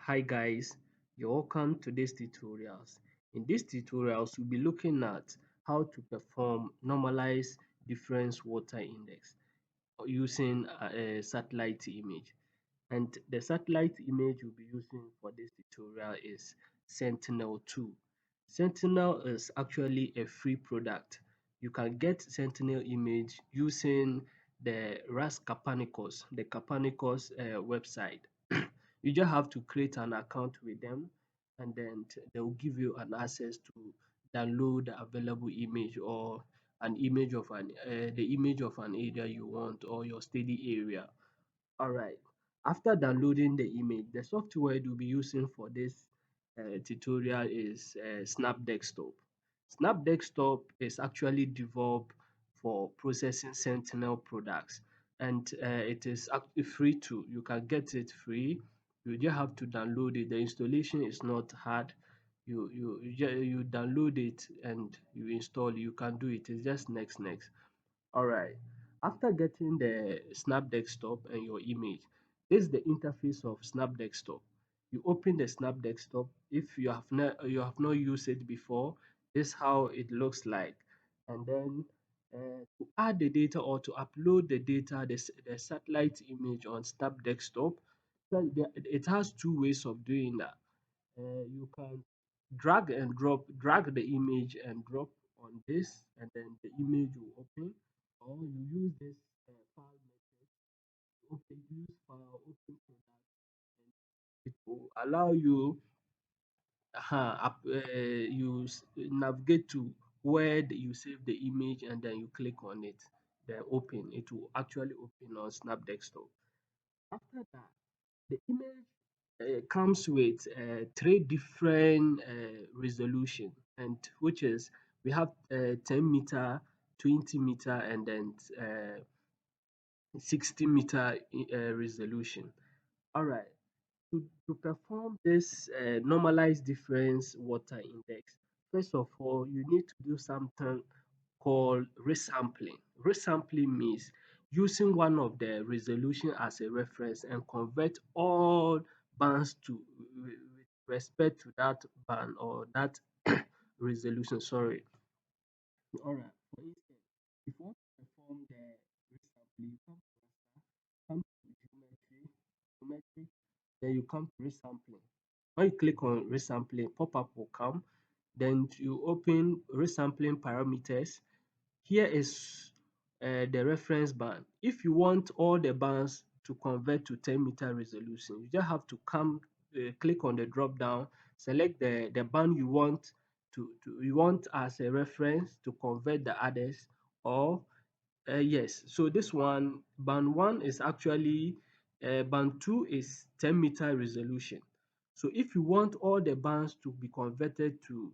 Hi guys, you're welcome to this tutorials. In this tutorials, we'll be looking at how to perform normalize difference water index using a satellite image. And the satellite image we'll be using for this tutorial is Sentinel-2. Sentinel is actually a free product. You can get Sentinel image using the RAS Copernicus, the Copernicus website. You just have to create an account with them, and then they will give you an access to download the available image or an image of the image of an area you want or your study area. Alright, after downloading the image, the software you'll be using for this tutorial is Snap Desktop. Snap Desktop is actually developed for processing Sentinel products, and it is actually free too. You can get it free. You just have to download it. The installation is not hard. You download it and you install it. You can do it. It's just next. Alright, after getting the Snap Desktop and your image, this is the interface of Snap Desktop. You open the Snap Desktop. If you have not used it before, this is how it looks like. And then to add the data or to upload the data, the satellite image on Snap Desktop, it has two ways of doing that. You can drag the image and drop on this, and then the image will open, or you use this file method. Use file, open product, and it will allow you navigate to where you save the image, and then you click on it, then open. It will actually open on Snap Desktop. After that, the image comes with three different resolution, and which is we have 10 meter, 20 meter, and then 60 meter resolution. All right. To perform this normalized difference water index, first of all, you need to do something called resampling. Resampling means using one of the resolution as a reference and convert all bands to with respect to that band or that resolution. Sorry. All right. For instance, if you want to perform the resampling, you come to geometry, then you come to resampling. When you click on resampling, pop-up will come. Then you open resampling parameters. Here is the reference band. If you want all the bands to convert to 10-meter resolution, you just have to click on the drop down, select the band you want as a reference to convert the others, or yes. So this one, band 1 is actually band 2 is 10-meter resolution. So if you want all the bands to be converted to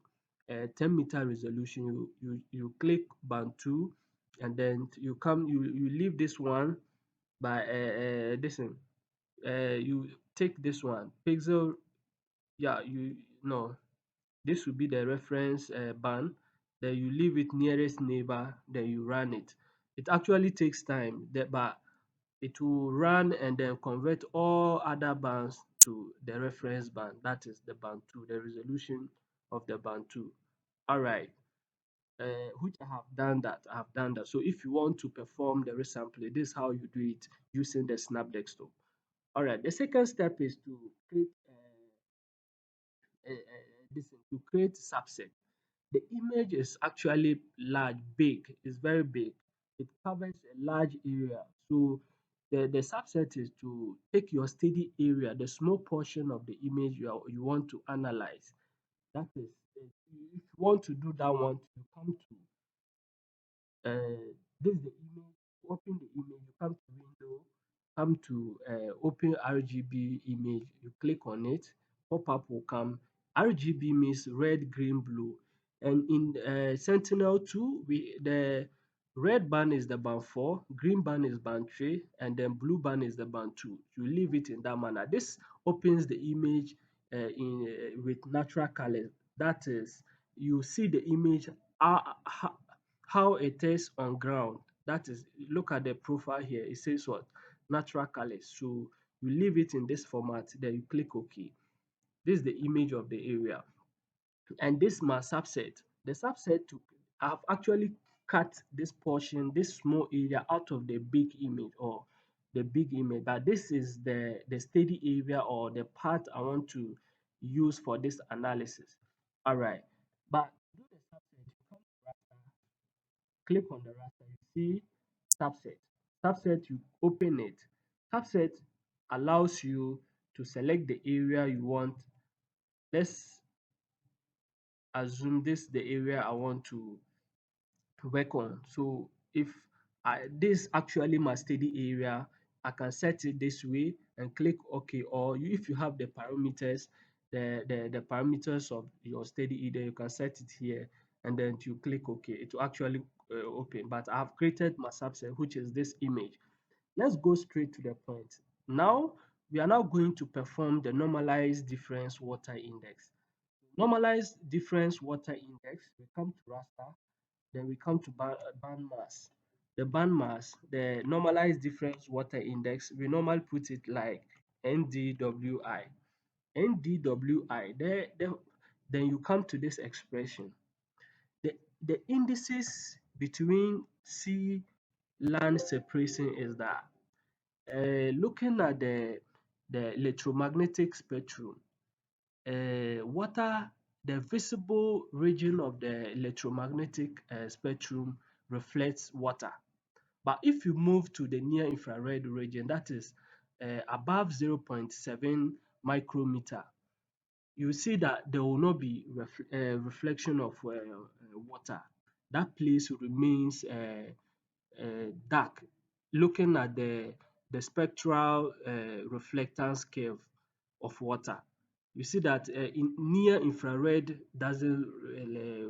10-meter resolution, you click band 2, and then you leave this one by this one. You take this one pixel. Yeah, you no. This will be the reference band. Then you leave it nearest neighbor, then you run it. It actually takes time, but it will run and then convert all other bands to the reference band. That is the band 2, the resolution of the band 2. All right. Which I have done that. I have done that. So if you want to perform the resampling, this is how you do it using the Snap Desktop. All right. The second step is to create to create subset. The image is actually large, big. It's very big. It covers a large area. So the subset is to take your study area, the small portion of the image you want to analyze. That is, if you want to do that one, you come to this is the image. Open the image. You come to window, come to open RGB image. You click on it. Pop-up will come. RGB means red, green, blue. And in Sentinel-2, the red band is the band 4, green band is band 3, and then blue band is the band 2. You leave it in that manner. This opens the image with natural colors. That is, you see the image uh, how it is on ground. That is, look at the profile here. It says what? Natural colors. So you leave it in this format, then you click OK. This is the image of the area. And this my subset. The subset to I've actually cut this portion, this small area out of the big image or the big image, but this is the steady area or the part I want to use for this analysis. All right, but do the subset. You come to raster, click on the raster, you see subset. Subset, you open it. Subset allows you to select the area you want. Let's assume this is the area I want to work on. So if this actually my steady area, I can set it this way and click OK. Or if you have the parameters, the parameters of your steady area, you can set it here and then you click OK. It will actually open. But I have created my subset, which is this image. Let's go straight to the point. Now we are now going to perform the normalized difference water index. Normalized difference water index, we come to raster, then we come to band mass. The band mass, the normalized difference water index, we normally put it like NDWI. NDWI, then you come to this expression. The indices between sea land separation is that looking at the electromagnetic spectrum, water, the visible region of the electromagnetic spectrum reflects water. But if you move to the near infrared region, that is above 0.7 micrometer, you see that there will not be reflection of water. That place remains dark, looking at the spectral reflectance curve of water. You see that in near infrared doesn't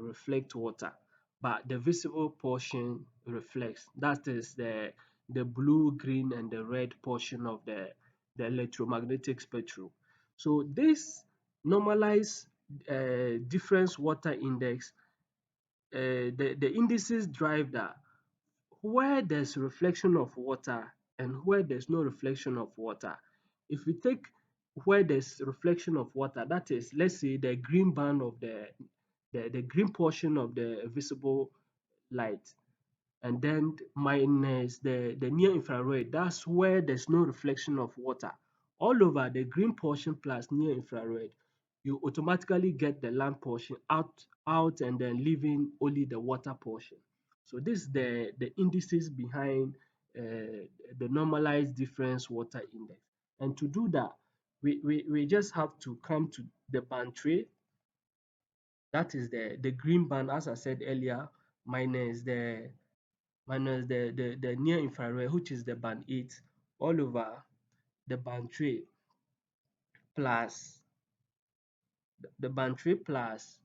reflect water, but the visible portion reflects. That is the blue, green, and the red portion of the electromagnetic spectrum. So this normalized difference water index, the indices drive that where there's reflection of water and where there's no reflection of water. If we take where there's reflection of water, that is, let's say the green band of the green portion of the visible light, and then minus the near infrared, that's where there's no reflection of water. All over the green portion plus near infrared, you automatically get the land portion out and then leaving only the water portion. So this is the indices behind the normalized difference water index. And to do that, we just have to come to the band tray. That is the green band, as I said earlier, minus the near infrared, which is the band 8, all over the band 3 plus the band 3 plus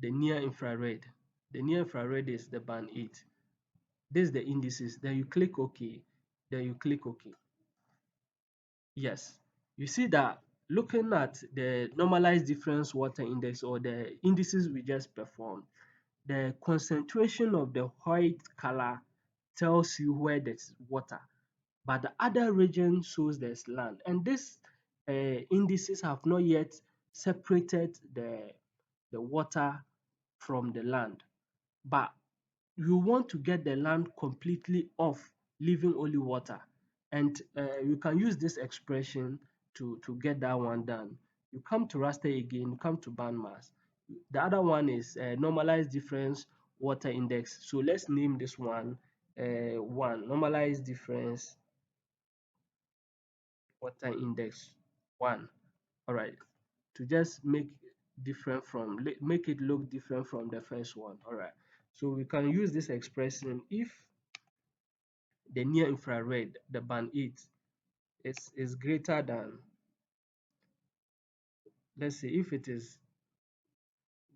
the near infrared. The near infrared is the band 8. This is the indices. Then you click OK. Then you click OK. Yes. You see that looking at the normalized difference water index or the indices we just performed, the concentration of the white color tells you where there's water, but the other region shows there's land. And these indices have not yet separated the water from the land. But you want to get the land completely off, leaving only water. And you can use this expression to get that one done. You come to raster again, you come to band mass. The other one is normalized difference water index. So let's name this one 1, normalized difference water index 1. All right, to just make it look different from the first one. All right, so we can use this expression if the near infrared, the band 8, is greater than, let's say if it is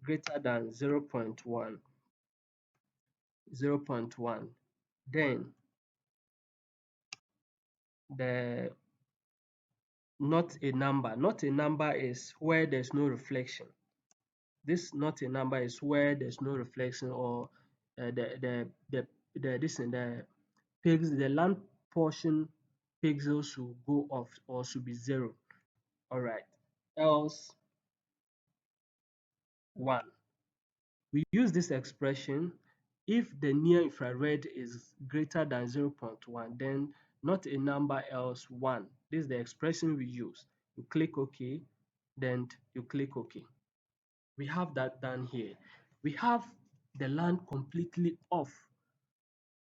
greater than 0.1, then the not a number is where there's no reflection. This not a number is where there's no reflection, or the the land portion pixels should go off or should be 0. All right, else 1. We use this expression if the near infrared is greater than 0.1, then not a number else 1. This is the expression we use. You click OK, then you click OK. We have that done here. We have the land completely off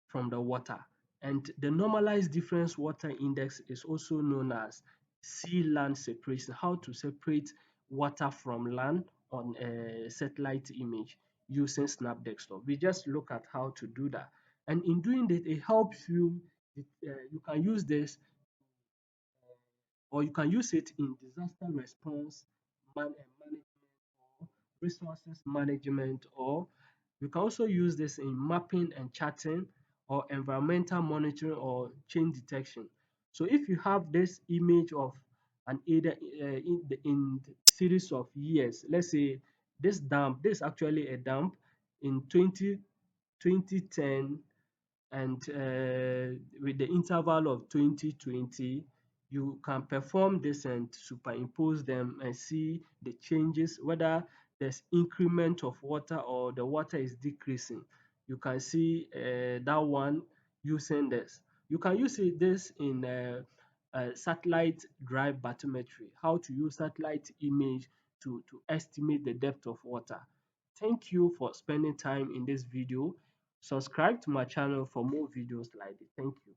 from the water, and the normalized difference water index is also known as sea land separation. How to separate water from land on a satellite image using Snap Desktop. We just look at how to do that, and in doing that, it helps you. You can use this, or you can use it in disaster response management, or resources management, or you can also use this in mapping and charting, or environmental monitoring, or change detection. So if you have this image of an area in the series of years, let's say this is actually a dump in 2010, and with the interval of 2020, you can perform this and superimpose them and see the changes, whether there's increment of water or the water is decreasing. You can see that one using this. You can use this in satellite drive bathymetry, how to use satellite image to estimate the depth of water. Thank you for spending time in this video. Subscribe to my channel for more videos like this. Thank you.